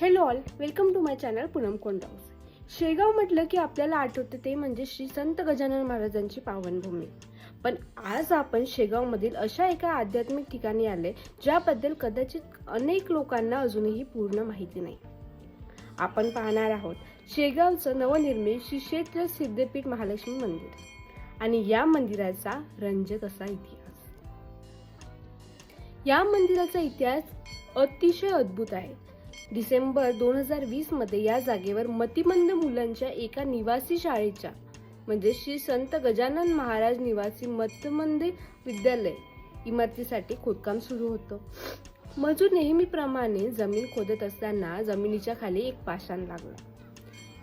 Hello all, welcome to my channel Poonam Kondaus. Shegaon म्हटलं की आपल्याला आठवते ते म्हणजे श्री संत गजानन महाराजांची पावनभूमी. पण आज आपण शेगावमधील अशा एका आध्यात्मिक ठिकाणी आले ज्याबद्दल कदाचित अनेक लोकांना अजूनही पूर्ण माहिती नाही. आपण पाहणार आहोत शेगावचं नवनिर्मित श्री क्षेत्र सिद्धपीठ महालक्ष्मी मंदिर आणि या मंदिराचा रंजक असा इतिहास. या मंदिराचा इतिहास अतिशय अद्भुत आहे. डिसेंबर 2020 मध्ये या जागेवर मतिमंद मुलांच्या एका निवासी शाळेच्या म्हणजे श्री संत गजानन महाराज निवासी मतिमंद विद्यालय इमारतीसाठी खोदकाम सुरू होतं. मजूर नेहमीप्रमाणे जमीन खोदत असताना जमिनीच्या खाली एक पाषाण लागला.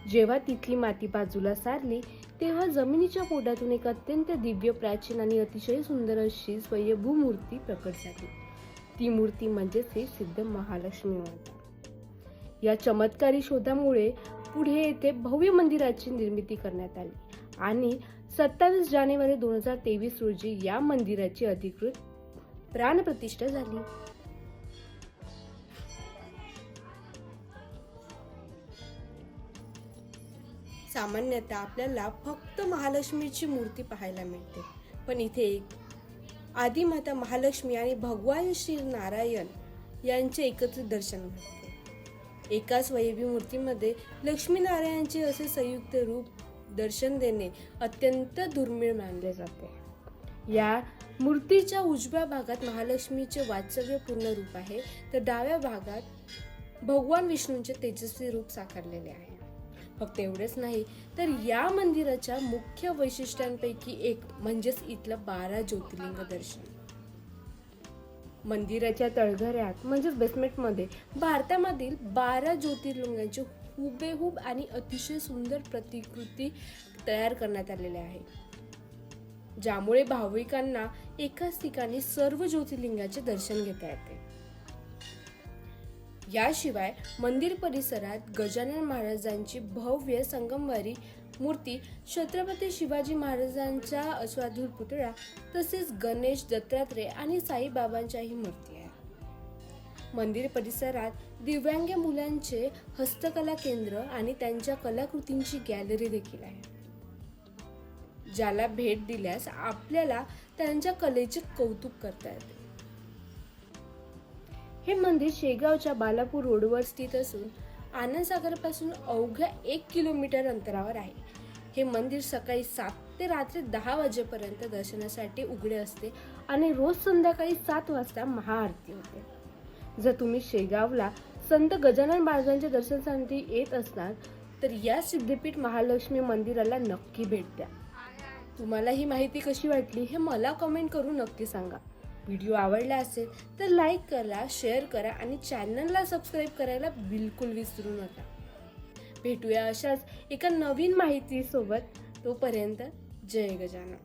जेव्हा तिथली माती बाजूला सारली तेव्हा जमिनीच्या पोटातून एक अत्यंत दिव्य, प्राचीन आणि अतिशय सुंदर अशी स्वयंभू मूर्ती प्रकट झाली. ती मूर्ती म्हणजे श्री सिद्ध महालक्ष्मी माता. या चमत्कारी शोधामुळे पुढे येथे भव्य मंदिराची निर्मिती करण्यात आली आणि 27 जानेवारी 2023 रोजी या मंदिराची अधिकृत प्राणप्रतिष्ठा झाली. सामान्यतः आपल्याला फक्त महालक्ष्मीची मूर्ती पाहायला मिळते, पण इथे एक आदिमाता महालक्ष्मी आणि भगवान श्री नारायण यांचे एकत्रित दर्शन घडते. एकाच स्वयंभू मूर्तीमध्ये लक्ष्मीनारायणांचे असे संयुक्त रूप दर्शन देणे अत्यंत दुर्मिळ मानले जाते. या मूर्तीच्या उजव्या भागात महालक्ष्मीचे वास्तव्यपूर्ण रूप आहे, तर डाव्या भागात भगवान विष्णूंचे तेजस्वी रूप साकारलेले आहे. फक्त एवढेच नाही, तर या मंदिराच्या मुख्य वैशिष्ट्यांपैकी एक म्हणजेच इथलं 12 ज्योतिर्लिंग दर्शन. मंदिराच्या तळघरात म्हणजेच बेसमेंटमध्ये भारतामधील 12 ज्योतिर्लिंगांची हुबेहूब आणि अतिशय सुंदर प्रतिकृती तयार करण्यात आलेल्या आहे, ज्यामुळे भाविकांना एकाच ठिकाणी सर्व ज्योतिर्लिंगाचे दर्शन घेता येते. याशिवाय मंदिर परिसरात गजानन महाराजांची भव्य संगमरवरी मूर्ती, छत्रपती शिवाजी महाराजांचा अश्वारूढ पुतळा, तसेच गणेश, दत्तात्रय आणि साईबाबांच्याही मूर्ती आहे. मंदिर परिसरात दिव्यांग मुलांचे हस्तकला केंद्र आणि त्यांच्या कलाकृतींची गॅलरी देखील आहे, ज्याला भेट दिल्यास आपल्याला त्यांच्या कलेचे कौतुक करता येते. हे मंदिर शेगावच्या बालापूर रोडवर स्थित असून आनंदसागरपासून अवघ्या 1 किलोमीटर अंतरावर आहे. हे मंदिर सकाळी 7 ते रात्री 10 वाजेपर्यंत दर्शनासाठी उघडे असते आणि रोज संध्याकाळी 7 वाजता महाआरती होते. जर तुम्ही शेगावला संत गजानन महाराजांच्या दर्शनासाठी येत असणार तर या सिद्धपीठ महालक्ष्मी मंदिराला नक्की भेट द्या. तुम्हाला ही माहिती कशी वाटली हे मला कमेंट करून नक्की सांगा. व्हिडिओ आवडला असेल तर लाईक करा, शेअर करा आणि चॅनलला सबस्क्राईब करायला बिलकुल विसरू नका. भेटूया अशाच एका नवीन माहिती सोबत. तोपर्यंत जय गजानन.